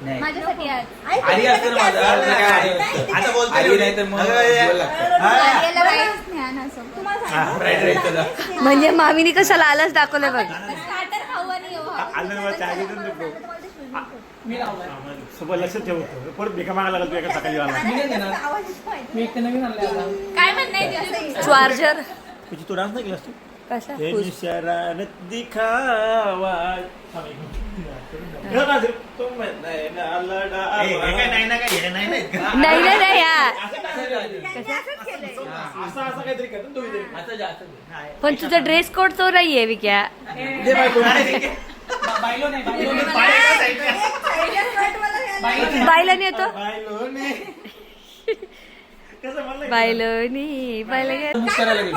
माझ्यासाठी आरी असतं ना माझं, आता बोलतो आरी नाही तर मग फ्राईड राईस चला. म्हणजे मामीने कसं लालच दाखवलं बघ. स्टार्टर खाऊ आणि येऊ. सोबत लक्ष ठेवतो परत भिका मागायला लागला तू एका सकाळी मी एक नवीन आणलं. काय म्हणणं आहे चार्जर तुझी तू डान्स नाही केलास तू कसा हे निशारान दिखावा नाही ना काय नाही नाही नाही नाही यार. असं काहीतरी करतो तू इथे. आता जास्त पण तुझा ड्रेस कोड तो नाहीये विक्या. बायलो नाही बायला येतो कसं म्हणलं बायलोनी बायला करायला गेलो.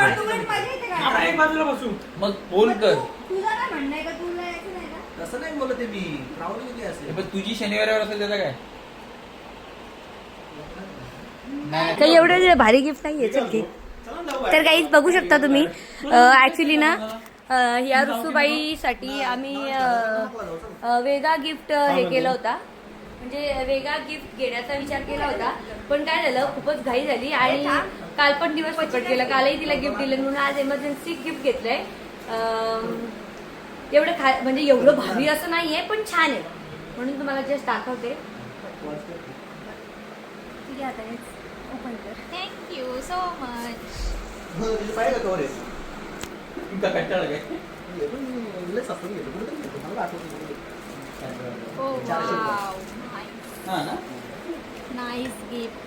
आपण एक बाजूला बसू मग फोन कर. तुझं काय म्हणणं आहे का तुला यायचं नाही का? तसं नाही बोलत आहे मी राहुल गेली असेल. पण तुझी शनिवारवर असेल त्याचा काय नाही काही एवढं भारी गिफ्ट नाहीये चल की. तर काहीच बघू शकता तुम्ही ऍक्च्युली ना या रुसूबाईसाठी आम्ही वेगळा गिफ्ट हे केलं होता. म्हणजे वेगळा गिफ्ट घेण्याचा विचार केला होता पण काय झालं खूपच घाई झाली आणि काल पण दिवस फुकट गेला. कालही तिला गिफ्ट दिलं म्हणून आज एमर्जन्सी गिफ्ट घेतलंय. एवढं म्हणजे एवढं भारी असं नाहीये पण छान आहे म्हणून तुम्हाला जस्ट दाखवते. ठीक आहे आता ओपन कर. Thank you so much. पाहिजे का रे तुमचा कंटाळा काय ओ वाव हा ना. Nice gift.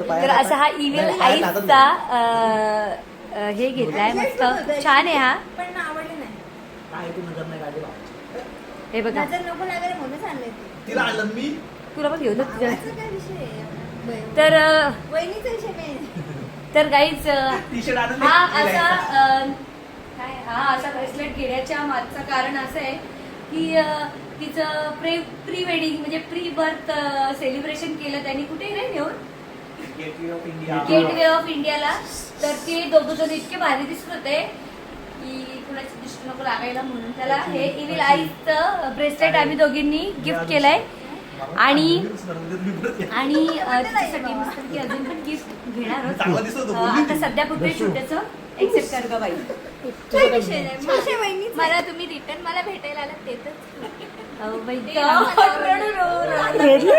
तर असा हा इव्हिल आईचा हे घेतलाय मस्त छान आहे हा. पण आवडलं नाही. काय तू नजर नाही काढली बा. हे बघा नजर नको लागायला म्हणून आणलंय ते. तिला आणलं मी तुला पण घेऊ ना तुझ्या. भावाचा काय विषय आहे? बरं. तर वहिनीचा विषय नाही. तर काहीच टी शर्ट आणून हा असा काय हा असा ब्रेसलेट घेण्याच्या मागचं कारण असं आहे की तिचं प्री वेडिंग म्हणजे प्री बर्थ सेलिब्रेशन केलं त्यांनी कुठे रे नेऊन gateway of India gateway of इंडियाला. तर ते दोघं जण इतके भारी दिसत होते की कुणाची दृष्टी नको लागायला म्हणून त्याला हे इव्हिल आईचं ब्रेसलेट आम्ही दोघींनी गिफ्ट केलंय. आणि त्याच्यासाठी मस्त की अजून पण गिफ्ट घेणार चांगला दिसत होता, आहोत. आता सध्या पुढे छोट्याचं एक्सेप्ट कर ग बाई. काही विषय नाही. माझ्या वहिनीचं. मला तुम्ही रिटर्न मला भेटायला आलात ते तर अहो बाई ते आम्हाला रडू.